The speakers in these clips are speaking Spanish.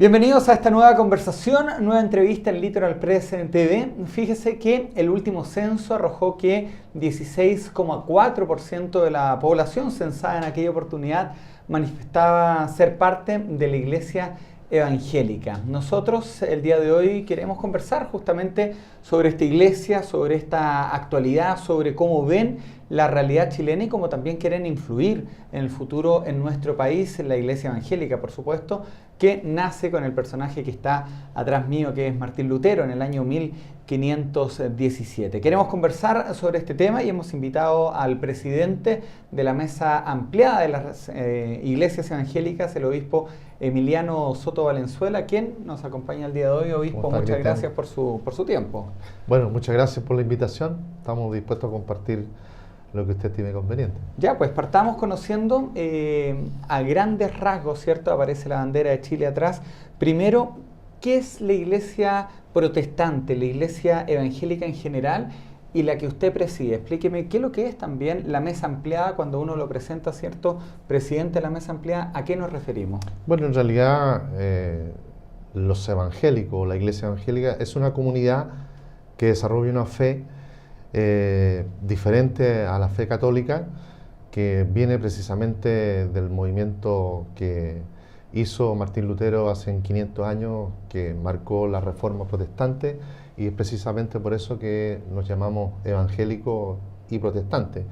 Bienvenidos a esta nueva conversación, nueva entrevista en Litoral Press TV. Fíjese que el último censo arrojó que 16,4% de la población censada en aquella oportunidad manifestaba ser parte de la iglesia evangélica. Nosotros el día de hoy queremos conversar justamente sobre esta iglesia, sobre esta actualidad, sobre cómo ven la realidad chilena y cómo también quieren influir en el futuro en nuestro país, en la iglesia evangélica, por supuesto, que nace con el personaje que está atrás mío, que es Martín Lutero, en el año 1517. Queremos conversar sobre este tema y hemos invitado al presidente de la mesa ampliada de las iglesias evangélicas, el obispo Emiliano Soto Valenzuela, quien nos acompaña el día de hoy. Obispo, muchas gracias por su tiempo. Bueno, muchas gracias por la invitación. Estamos dispuestos a compartir lo que usted tiene conveniente. Ya, pues partamos conociendo a grandes rasgos, ¿cierto? Aparece la bandera de Chile atrás. Primero, ¿qué es la iglesia protestante, la iglesia evangélica en general y la que usted preside? Explíqueme qué es lo que es también la mesa ampliada cuando uno lo presenta, ¿cierto? Presidente de la mesa ampliada, ¿a qué nos referimos? Bueno, en realidad los evangélicos, la iglesia evangélica, es una comunidad que desarrolla una fe diferente a la fe católica, que viene precisamente del movimiento que hizo Martín Lutero hace 500 años, que marcó la reforma protestante, y es precisamente por eso que nos llamamos evangélicos y protestantes.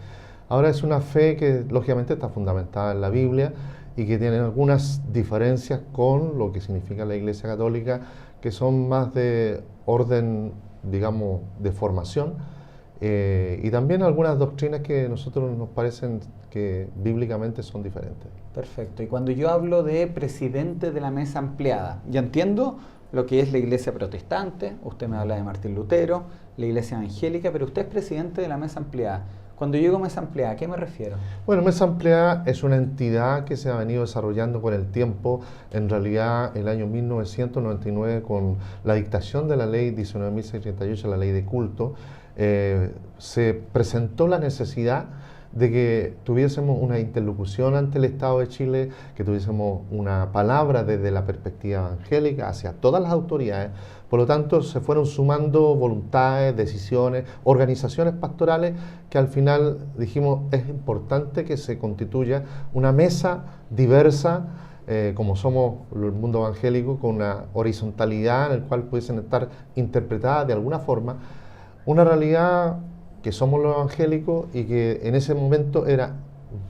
Ahora es una fe que lógicamente está fundamentada en la Biblia y que tiene algunas diferencias con lo que significa la Iglesia Católica, que son más de orden, digamos, de formación, y también algunas doctrinas que a nosotros nos parecen que bíblicamente son diferentes. Perfecto. Y cuando yo hablo de presidente de la mesa ampliada, ya entiendo lo que es la iglesia protestante, usted me habla de Martín Lutero, la iglesia evangélica, pero usted es presidente de la mesa ampliada. Cuando yo digo mesa ampliada, ¿a qué me refiero? Bueno, mesa ampliada es una entidad que se ha venido desarrollando con el tiempo. En realidad, el año 1999, con la dictación de la ley 19.638, la ley de culto, se presentó la necesidad de que tuviésemos una interlocución ante el Estado de Chile, que tuviésemos una palabra desde la perspectiva evangélica hacia todas las autoridades. Por lo tanto, se fueron sumando voluntades, decisiones, organizaciones pastorales, que al final dijimos es importante que se constituya una mesa diversa, como somos el mundo evangélico, con una horizontalidad en la cual pudiesen estar interpretadas de alguna forma una realidad que somos los evangélicos, y que en ese momento era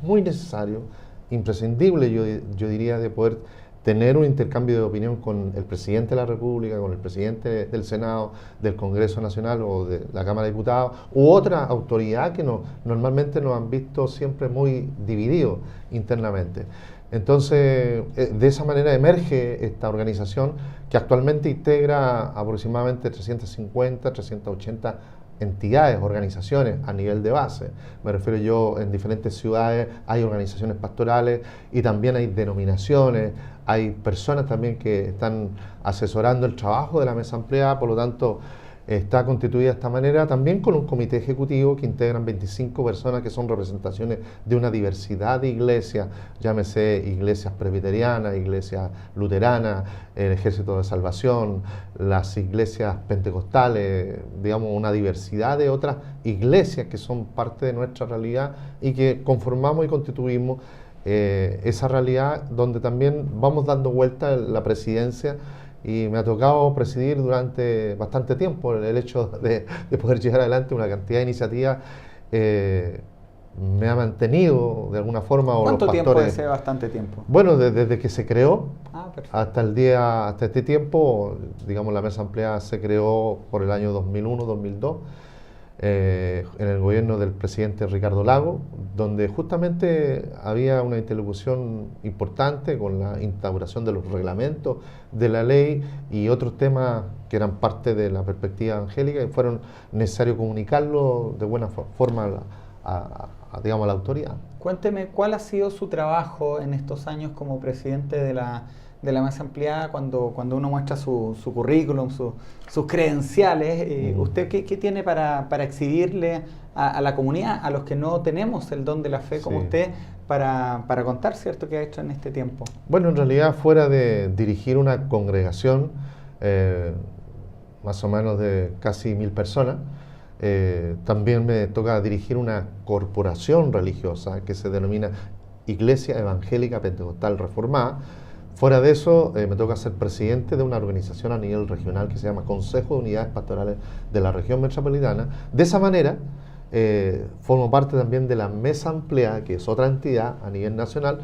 muy necesario, imprescindible, yo diría, de poder tener un intercambio de opinión con el presidente de la República, con el presidente del Senado, del Congreso Nacional o de la Cámara de Diputados, u otra autoridad que normalmente nos han visto siempre muy divididos internamente. Entonces, de esa manera emerge esta organización, que actualmente integra aproximadamente 350, 380 entidades, organizaciones a nivel de base. Me refiero yo, en diferentes ciudades hay organizaciones pastorales y también hay denominaciones, hay personas también que están asesorando el trabajo de la mesa ampliada. Por lo tanto, está constituida de esta manera, también con un comité ejecutivo que integran 25 personas que son representaciones de una diversidad de iglesias, llámese iglesias presbiterianas, iglesias luteranas, el Ejército de Salvación, las iglesias pentecostales, digamos, una diversidad de otras iglesias que son parte de nuestra realidad y que conformamos y constituimos esa realidad, donde también vamos dando vuelta la presidencia. Y me ha tocado presidir durante bastante tiempo. El hecho de poder llevar adelante una cantidad de iniciativas me ha mantenido de alguna forma. ¿Cuánto tiempo es bastante tiempo? Bueno, desde que se creó hasta este tiempo, digamos, la mesa ampliada se creó por el año 2001-2002, en el gobierno del presidente Ricardo Lagos, donde justamente había una interlocución importante con la instauración de los reglamentos de la ley y otros temas que eran parte de la perspectiva evangélica, y fueron necesarios comunicarlo de buena forma digamos, a la autoridad. Cuénteme, ¿cuál ha sido su trabajo en estos años como presidente de la mesa ampliada, cuando uno muestra su currículum, sus credenciales? ¿Usted qué tiene para exhibirle a la comunidad, a los que no tenemos el don de la fe como usted, para contar, ¿cierto?, qué ha hecho en este tiempo. Bueno, en realidad fuera de dirigir una congregación, más o menos de casi 1000 personas, también me toca dirigir una corporación religiosa que se denomina Iglesia Evangélica Pentecostal Reformada. Fuera de eso, me toca ser presidente de una organización a nivel regional que se llama Consejo de Unidades Pastorales de la Región Metropolitana. De esa manera, formo parte también de la Mesa Ampliada, que es otra entidad a nivel nacional.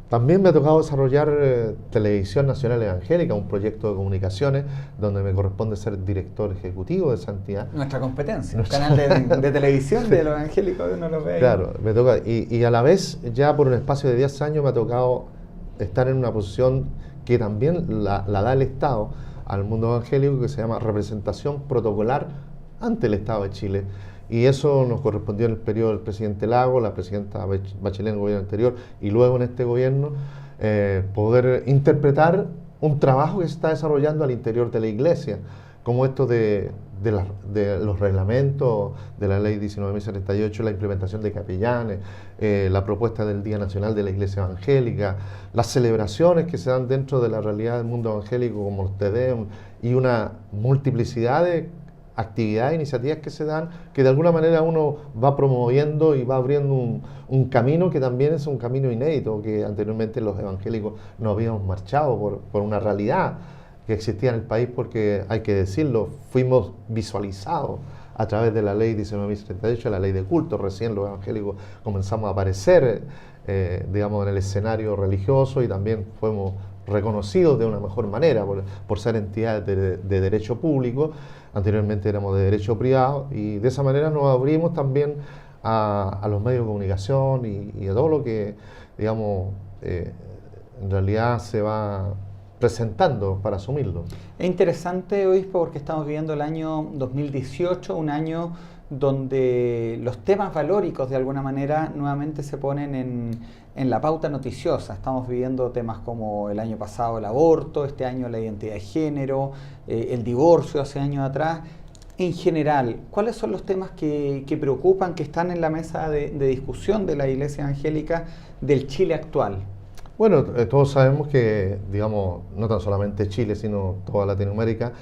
También me ha tocado desarrollar Televisión Nacional Evangélica, un proyecto de comunicaciones donde me corresponde ser director ejecutivo de esa entidad. Nuestra competencia, un canal de televisión de los evangélicos, uno lo ve ahí. Claro, me toca, y a la vez ya por un espacio de 10 años me ha tocado estar en una posición que también la da el Estado al mundo evangélico, que se llama representación protocolar ante el Estado de Chile. Y eso nos correspondió en el periodo del presidente Lagos, la presidenta Bachelet en el gobierno anterior y luego en este gobierno, poder interpretar un trabajo que se está desarrollando al interior de la Iglesia, como esto de los reglamentos de la ley 19.078, la implementación de capellanes, la propuesta del Día Nacional de la Iglesia Evangélica, las celebraciones que se dan dentro de la realidad del mundo evangélico como los Te Deum y una multiplicidad de actividades, iniciativas que se dan, que de alguna manera uno va promoviendo y va abriendo un camino que también es un camino inédito, que anteriormente los evangélicos no habíamos marchado por una realidad que existía en el país, porque hay que decirlo, fuimos visualizados a través de la ley 19.078, la ley de culto. Recién los evangélicos comenzamos a aparecer, digamos, en el escenario religioso, y también fuimos reconocidos de una mejor manera por ser entidades de derecho público. Anteriormente éramos de derecho privado, y de esa manera nos abrimos también a los medios de comunicación y a todo lo que, digamos, en realidad se va presentando para asumirlo. Es interesante, obispo, porque estamos viviendo el año 2018, un año donde los temas valóricos de alguna manera nuevamente se ponen en la pauta noticiosa. Estamos viviendo temas como el año pasado el aborto, este año la identidad de género, el divorcio hace años atrás. En general, ¿cuáles son los temas que preocupan, que están en la mesa de discusión de la Iglesia Evangélica del Chile actual? Bueno, todos sabemos que, digamos, no tan solamente Chile, sino toda Latinoamérica,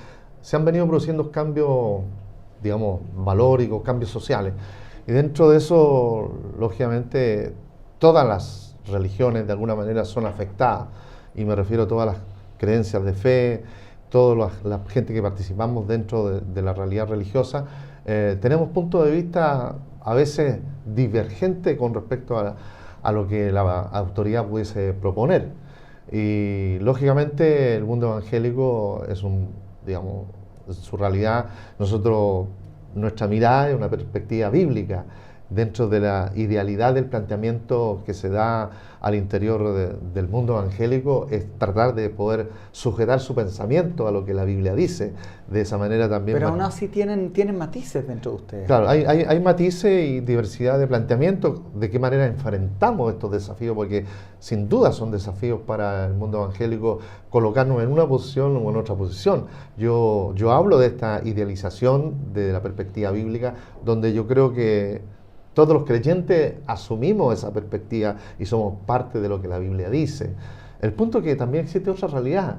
se han venido produciendo cambios, digamos, valóricos, cambios sociales. Y dentro de eso, lógicamente, todas las religiones de alguna manera son afectadas. Y me refiero a todas las creencias de fe, toda la gente que participamos dentro de la realidad religiosa. Tenemos puntos de vista a veces divergentes con respecto a lo que la autoridad pudiese proponer. Y lógicamente el mundo evangélico es digamos, su realidad. Nuestra mirada es una perspectiva bíblica dentro de la idealidad del planteamiento que se da al interior del mundo evangélico, es tratar de poder sujetar su pensamiento a lo que la Biblia dice. De esa manera también... Pero aún así tienen matices dentro de ustedes. Claro, hay matices y diversidad de planteamientos, de qué manera enfrentamos estos desafíos, porque sin duda son desafíos para el mundo evangélico colocarnos en una posición o en otra posición. Yo hablo de esta idealización de la perspectiva bíblica, donde yo creo que todos los creyentes asumimos esa perspectiva y somos parte de lo que la Biblia dice. El punto es que también existe otra realidad,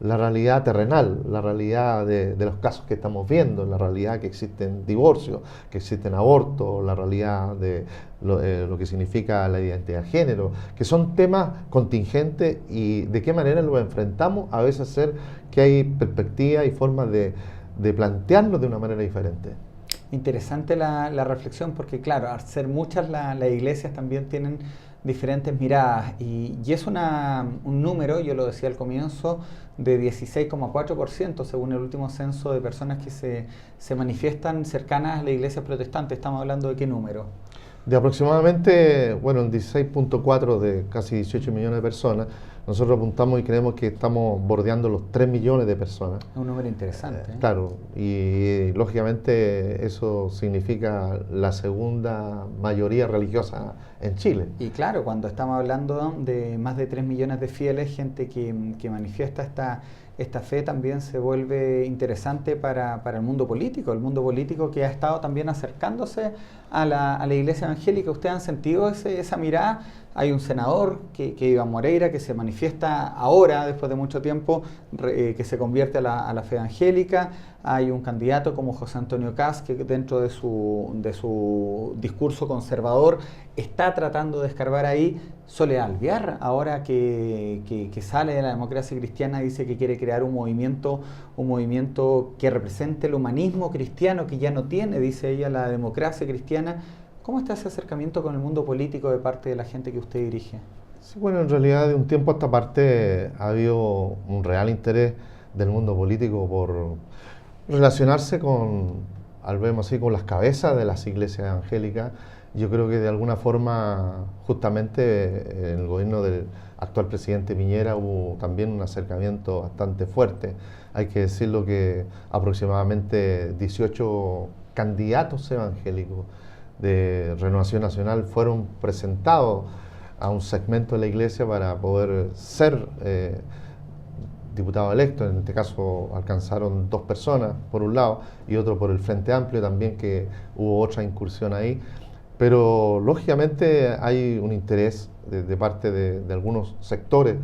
la realidad terrenal, la realidad de los casos que estamos viendo, la realidad que existen divorcios, que existen abortos, la realidad de lo que significa la identidad de género, que son temas contingentes, y de qué manera los enfrentamos a veces ser que hay perspectivas y formas de plantearnos de una manera diferente. Interesante la reflexión, porque claro, al ser muchas las iglesias también tienen diferentes miradas, y es un número, yo lo decía al comienzo, de 16,4% según el último censo de personas que se manifiestan cercanas a la iglesia protestante. ¿Estamos hablando de qué número? De aproximadamente, bueno, 16.4 de casi 18 millones de personas. nosotros apuntamos y creemos que estamos bordeando los 3 millones de personas. Es un número interesante. Claro, y lógicamente eso significa la segunda mayoría religiosa en Chile. Y claro, cuando estamos hablando de más de 3 millones de fieles, gente que manifiesta esta fe, también se vuelve interesante para el mundo político que ha estado también acercándose a la iglesia evangélica. ¿Ustedes han sentido esa mirada? Hay un senador, que Iván Moreira, que se manifiesta ahora, después de mucho tiempo, que se convierte a la fe evangélica. Hay un candidato como José Antonio Kast, que dentro de su discurso conservador está tratando de escarbar ahí. Soledad Alvear, ahora que sale de la democracia cristiana, dice que quiere crear un movimiento que represente el humanismo cristiano, que ya no tiene, dice ella, la democracia cristiana. ¿Cómo está ese acercamiento con el mundo político de parte de la gente que usted dirige? Sí, bueno, en realidad de un tiempo a esta parte ha habido un real interés del mundo político por relacionarse con las cabezas de las iglesias evangélicas. Yo creo que de alguna forma, justamente en el gobierno del actual presidente Piñera hubo también un acercamiento bastante fuerte. Hay que decirlo que aproximadamente 18 candidatos evangélicos de Renovación Nacional fueron presentados a un segmento de la iglesia para poder ser diputados electos. En este caso alcanzaron 2 personas por un lado y otro por el Frente Amplio también, que hubo otra incursión ahí. Pero lógicamente hay un interés de parte de algunos sectores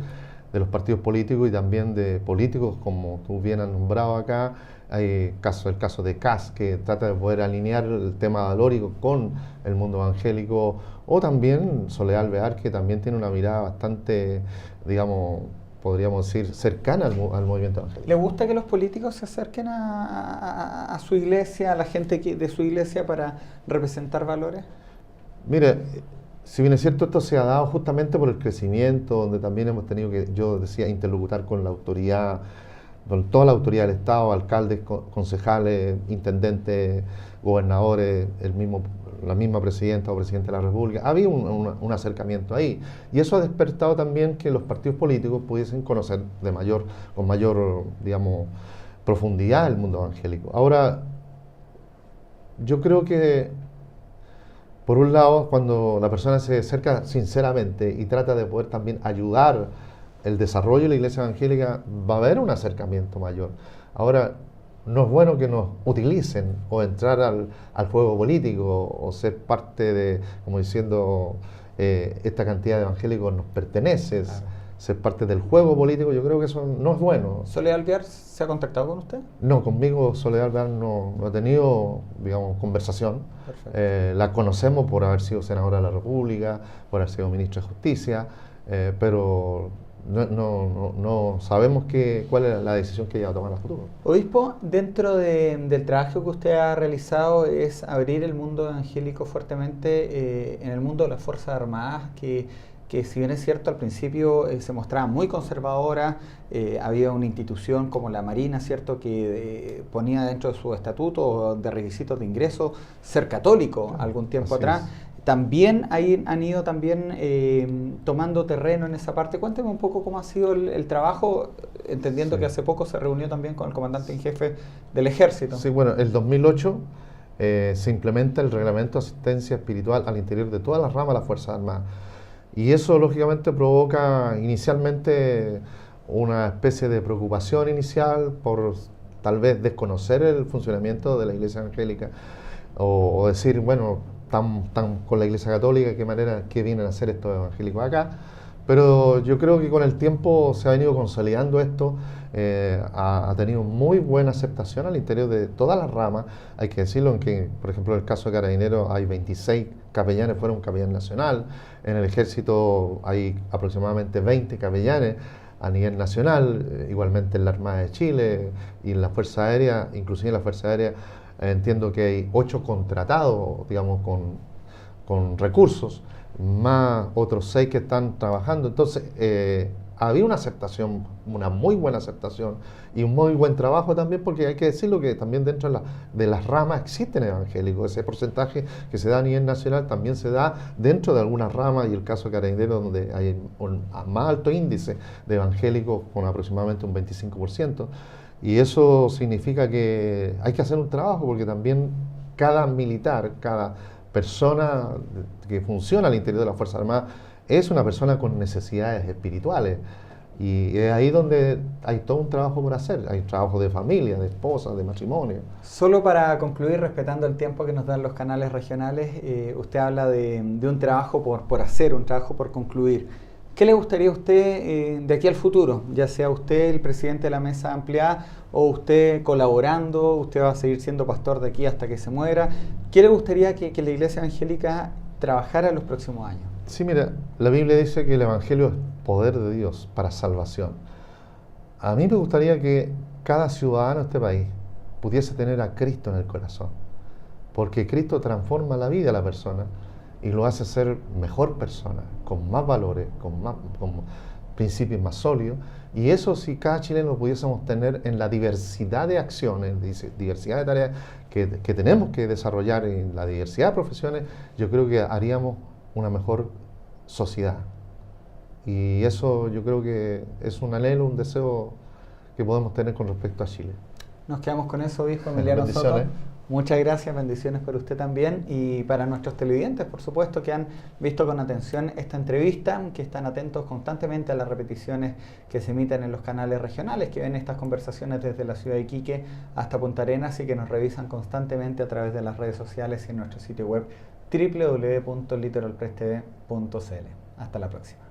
de los partidos políticos y también de políticos, como tú bien has nombrado acá. Hay el caso de Kast, que trata de poder alinear el tema valórico con el mundo evangélico, o también Soledad Alvear, que también tiene una mirada bastante, digamos, podríamos decir, cercana al movimiento evangélico. ¿Le gusta que los políticos se acerquen a su iglesia, a la gente de su iglesia, para representar valores? Mire, si bien es cierto, esto se ha dado justamente por el crecimiento, donde también hemos tenido que, yo decía, interlocutar con la autoridad, con toda la autoridad del Estado, alcaldes, concejales, intendentes, gobernadores, la misma presidenta o presidente de la República. Había un acercamiento ahí, y eso ha despertado también que los partidos políticos pudiesen conocer con mayor, digamos, profundidad el mundo evangélico. Ahora, yo creo que por un lado, cuando la persona se acerca sinceramente y trata de poder también ayudar el desarrollo de la iglesia evangélica, va a haber un acercamiento mayor. Ahora, no es bueno que nos utilicen o entrar al juego político o ser parte de, como diciendo, esta cantidad de evangélicos nos pertenece, claro. Ser parte del juego político. Yo creo que eso no es bueno. ¿Soledad Alvear se ha contactado con usted? No, conmigo Soledad Alvear no ha tenido, digamos, conversación. La conocemos por haber sido senadora de la República, por haber sido ministra de Justicia, pero no sabemos cuál es la decisión que ella va a tomar en el futuro. Obispo, dentro del trabajo que usted ha realizado es abrir el mundo evangélico fuertemente en el mundo de las Fuerzas Armadas, que si bien es cierto al principio se mostraba muy conservadora, había una institución como la Marina, ¿cierto?, que ponía dentro de su estatuto de requisitos de ingreso ser católico algún tiempo atrás. También han ido tomando terreno en esa parte. Cuénteme un poco cómo ha sido el trabajo, entendiendo que hace poco se reunió también con el comandante en jefe del Ejército. Sí, bueno, el 2008 se implementa el reglamento de asistencia espiritual al interior de todas las ramas de las Fuerzas Armadas. Y eso lógicamente provoca inicialmente una especie de preocupación inicial por tal vez desconocer el funcionamiento de la Iglesia Evangélica o decir, bueno, están con la Iglesia Católica, qué vienen a hacer estos evangélicos acá. Pero yo creo que con el tiempo se ha venido consolidando esto, ha tenido muy buena aceptación al interior de todas las ramas. Hay que decirlo, en que, por ejemplo, en el caso de Carabineros hay 26 capellanes, fuera un capellán nacional. En el Ejército hay aproximadamente 20 capellanes a nivel nacional, igualmente en la Armada de Chile y en la Fuerza Aérea, inclusive en la Fuerza Aérea entiendo que hay 8 contratados, digamos, con recursos, más otros 6 que están trabajando. Entonces, había una aceptación, una muy buena aceptación y un muy buen trabajo también, porque hay que decirlo que también dentro de las ramas existen evangélicos. Ese porcentaje que se da a nivel nacional también se da dentro de algunas ramas, y el caso de Carabineros, donde hay un más alto índice de evangélicos, con aproximadamente un 25%. Y eso significa que hay que hacer un trabajo, porque también cada militar, cada persona que funciona al interior de las Fuerzas Armadas es una persona con necesidades espirituales. Y es ahí donde hay todo un trabajo por hacer. Hay trabajo de familia, de esposa, de matrimonio. Solo para concluir, respetando el tiempo que nos dan los canales regionales, usted habla de un trabajo por hacer, un trabajo por concluir. ¿Qué le gustaría a usted de aquí al futuro? Ya sea usted el presidente de la mesa ampliada o usted colaborando, usted va a seguir siendo pastor de aquí hasta que se muera. ¿Qué le gustaría que la Iglesia Evangélica trabajara en los próximos años? Sí, mira, la Biblia dice que el Evangelio es poder de Dios para salvación. A mí me gustaría que cada ciudadano de este país pudiese tener a Cristo en el corazón, porque Cristo transforma la vida de la persona y lo hace ser mejor persona, con más valores, con principios más sólidos. Y eso, si cada chileno lo pudiésemos tener en la diversidad de acciones, diversidad de tareas que tenemos que desarrollar, en la diversidad de profesiones, yo creo que haríamos una mejor sociedad. Y eso yo creo que es un anhelo, un deseo que podemos tener con respecto a Chile. Nos quedamos con eso, obispo Emiliano Soto. Muchas gracias, bendiciones para usted también y para nuestros televidentes, por supuesto, que han visto con atención esta entrevista, que están atentos constantemente a las repeticiones que se emiten en los canales regionales, que ven estas conversaciones desde la ciudad de Iquique hasta Punta Arenas y que nos revisan constantemente a través de las redes sociales y en nuestro sitio web www.litoralpresstv.cl. Hasta la próxima.